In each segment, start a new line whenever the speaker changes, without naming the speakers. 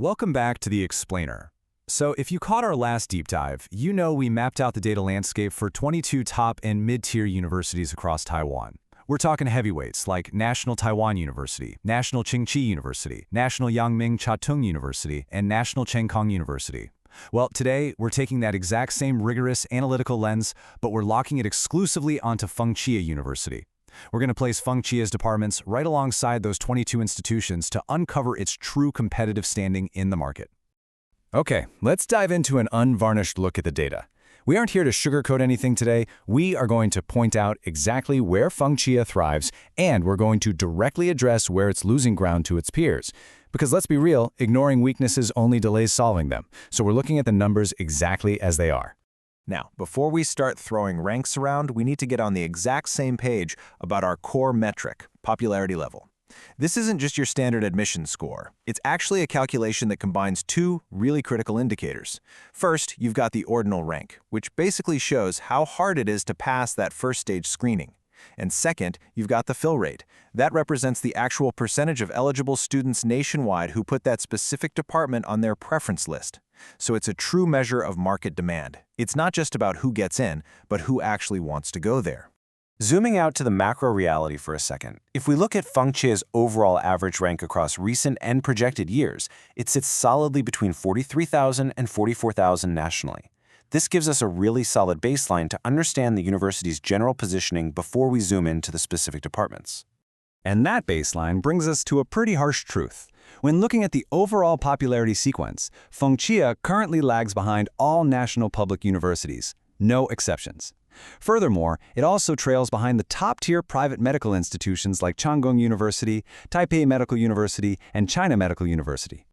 Welcome back to the Explainer. So if you caught our last deep dive, you know we mapped out the data landscape for 22 top and mid-tier universities across Taiwan. We're talking heavyweights like National Taiwan University, National Tsinghua University, National Yangming Chiatung University, and National Cheung Kong University. Well, today we're taking that exact same rigorous analytical lens, but we're locking it exclusively onto Feng Chia University. We're going to place Feng Chia's departments right alongside those 22 institutions to uncover its true competitive standing in the market. Okay, let's dive into an unvarnished look at the data. We aren't here to sugarcoat anything today. We are going to point out exactly where Feng Chia thrives, and we're going to directly address where it's losing ground to its peers. Because let's be real, ignoring weaknesses only delays solving them. So we're looking at the numbers exactly as they are.
Now, before we start throwing ranks around, we need to get on the exact same page about our core metric, popularity level. This isn't just your standard admission score. It's actually a calculation that combines two really critical indicators. First, you've got the ordinal rank, which basically shows how hard it is to pass that first stage screening. And second, you've got the fill rate. That represents the actual percentage of eligible students nationwide who put that specific department on their preference list. So it's a true measure of market demand. It's not just about who gets in, but who actually wants to go there.
Zooming out to the macro reality for a second, if we look at Feng Chia's overall average rank across recent and projected years, it sits solidly between 43,000 and 44,000 nationally. This gives us a really solid baseline to understand the university's general positioning before we zoom into the specific departments.
And that baseline brings us to a pretty harsh truth. When looking at the overall popularity sequence, Feng Chia currently lags behind all national public universities, no exceptions. Furthermore, it also trails behind the top-tier private medical institutions like Changgung University, Taipei Medical University, and China Medical University.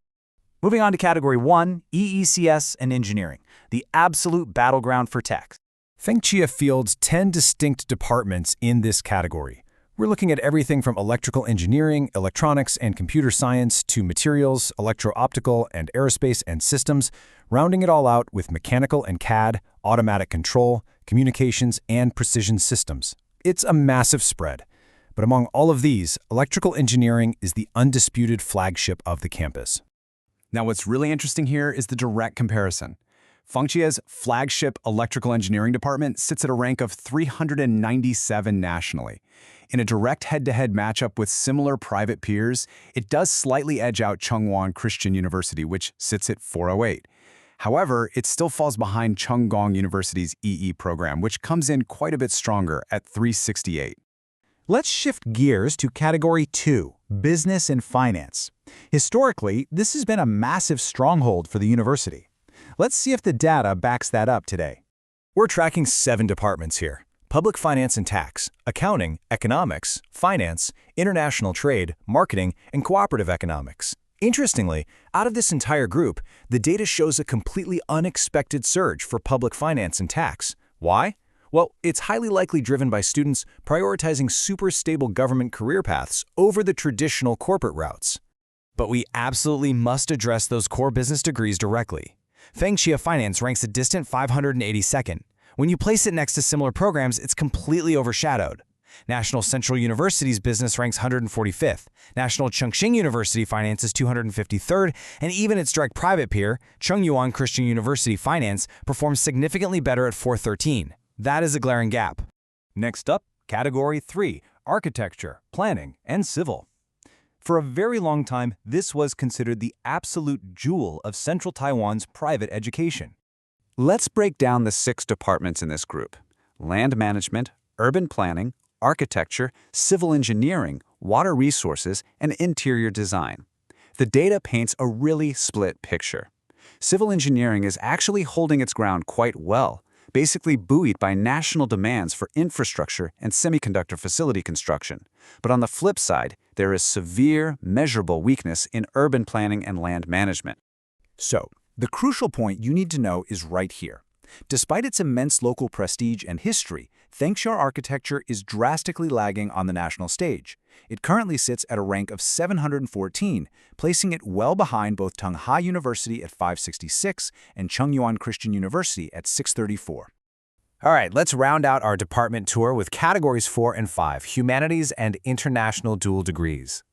Moving on to Category 1, EECS and Engineering, the absolute battleground for tech.
Feng Chia fields 10 distinct departments in this category. We're looking at everything from electrical engineering, electronics and computer science to materials, electro-optical and aerospace and systems, rounding it all out with mechanical and CAD, automatic control, communications, and precision systems. It's a massive spread. But among all of these, electrical engineering is the undisputed flagship of the campus. Now, what's really interesting here is the direct comparison. Feng Chia's flagship electrical engineering department sits at a rank of 397 nationally. In a direct head-to-head matchup with similar private peers, it does slightly edge out Chunghwa Christian University, which sits at 408. However, it still falls behind Chunggong University's EE program, which comes in quite a bit stronger at 368.
Let's shift gears to Category 2, Business and Finance. Historically, this has been a massive stronghold for the university. Let's see if the data backs that up today.
We're tracking 7 departments here: public finance and tax, accounting, economics, finance, international trade, marketing, and cooperative economics. Interestingly, out of this entire group, the data shows a completely unexpected surge for public finance and tax. Why? Well, it's highly likely driven by students prioritizing super stable government career paths over the traditional corporate routes. But we absolutely must address those core business degrees directly. Feng Chia Finance ranks a distant 582nd. When you place it next to similar programs, it's completely overshadowed. National Central University's business ranks 145th. National Chengxing University Finance is 253rd, and even its direct private peer, Chungyuan Christian University Finance, performs significantly better at 413. That is a glaring gap. Next up, Category 3, Architecture, Planning, and Civil. For a very long time, this was considered the absolute jewel of Central Taiwan's private education.
Let's break down the 6 departments in this group: land management, urban planning, architecture, civil engineering, water resources, and interior design. The data paints a really split picture. Civil engineering is actually holding its ground quite well, basically buoyed by national demands for infrastructure and semiconductor facility construction. But on the flip side, there is severe, measurable weakness in urban planning and land management.
So, the crucial point you need to know is right here. Despite its immense local prestige and history, Feng Chia architecture is drastically lagging on the national stage. It currently sits at a rank of 714, placing it well behind both Tunghai University at 566 and Chungyuan Christian University at 634.
All right, let's round out our department tour with Categories 4 and 5, Humanities and International Dual Degrees.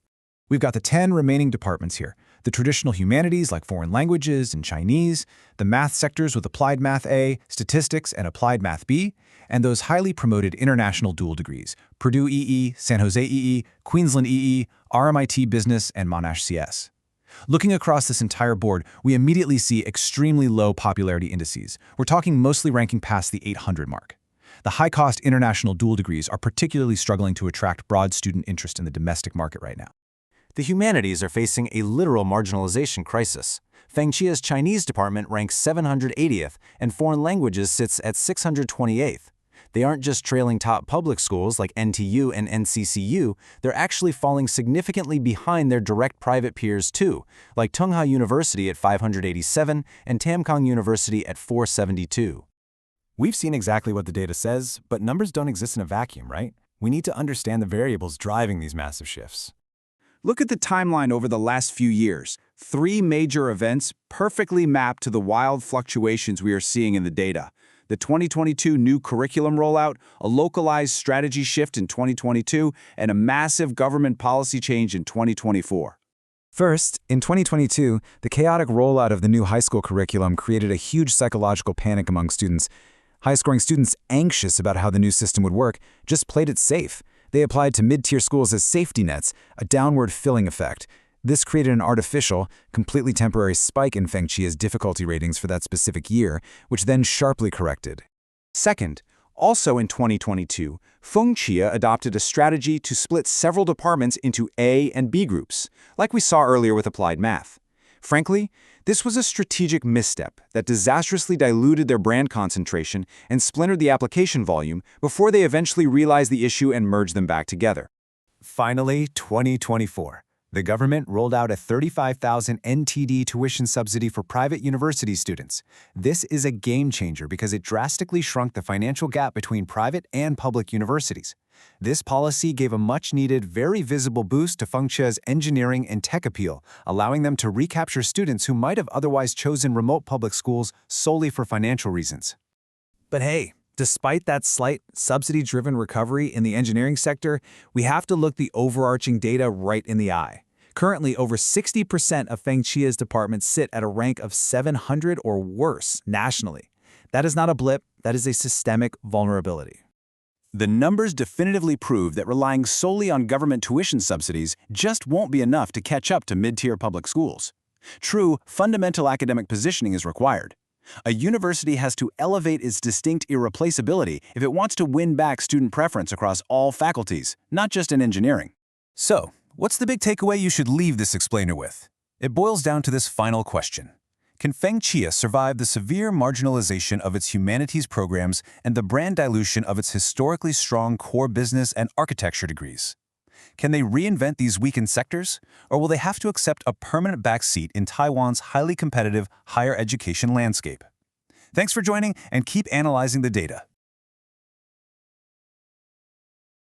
We've got the 10 remaining departments here. the traditional humanities like foreign languages and Chinese, the math sectors with applied math A, statistics, and applied math B, and those highly promoted international dual degrees, Purdue EE, San Jose EE, Queensland EE, RMIT Business, and Monash CS. Looking across this entire board, we immediately see extremely low popularity indices. We're talking mostly ranking past the 800 mark. The high-cost international dual degrees are particularly struggling to attract broad student interest in the domestic market right now.
The humanities are facing a literal marginalization crisis. Feng Chia's Chinese department ranks 780th, and foreign languages sits at 628th. They aren't just trailing top public schools like NTU and NCCU, they're actually falling significantly behind their direct private peers too, like Tsinghua University at 587 and Tamkang University at 472. We've seen exactly what the data says, but numbers don't exist in a vacuum, right? We need to understand the variables driving these massive shifts.
Look at the timeline over the last few years. 3 major events perfectly map to the wild fluctuations we are seeing in the data. The 2022 new curriculum rollout, a localized strategy shift in 2022, and a massive government policy change in 2024.
First, in 2022, the chaotic rollout of the new high school curriculum created a huge psychological panic among students. High-scoring students, anxious about how the new system would work, just played it safe. They applied to mid-tier schools as safety nets, a downward filling effect. This created an artificial, completely temporary spike in Feng Chia's difficulty ratings for that specific year, which then sharply corrected.
Second, also in 2022, Feng Chia adopted a strategy to split several departments into A and B groups, like we saw earlier with applied math. Frankly, this was a strategic misstep that disastrously diluted their brand concentration and splintered the application volume before they eventually realized the issue and merged them back together.
Finally, 2024. The government rolled out a 35,000 NTD tuition subsidy for private university students. This is a game changer because it drastically shrunk the financial gap between private and public universities. This policy gave a much-needed, very visible boost to Feng Chia's engineering and tech appeal, allowing them to recapture students who might have otherwise chosen remote public schools solely for financial reasons.
But hey, despite that slight, subsidy-driven recovery in the engineering sector, we have to look the overarching data right in the eye. Currently, over 60% of Feng Chia's departments sit at a rank of 700 or worse nationally. That is not a blip, that is a systemic vulnerability.
The numbers definitively prove that relying solely on government tuition subsidies just won't be enough to catch up to mid-tier public schools. True, fundamental academic positioning is required. A university has to elevate its distinct irreplaceability if it wants to win back student preference across all faculties, not just in engineering.
So, what's the big takeaway you should leave this explainer with? It boils down to this final question. Can Feng Chia survive the severe marginalization of its humanities programs and the brand dilution of its historically strong core business and architecture degrees? Can they reinvent these weakened sectors, or will they have to accept a permanent backseat in Taiwan's highly competitive higher education landscape? Thanks for joining, and keep analyzing the data.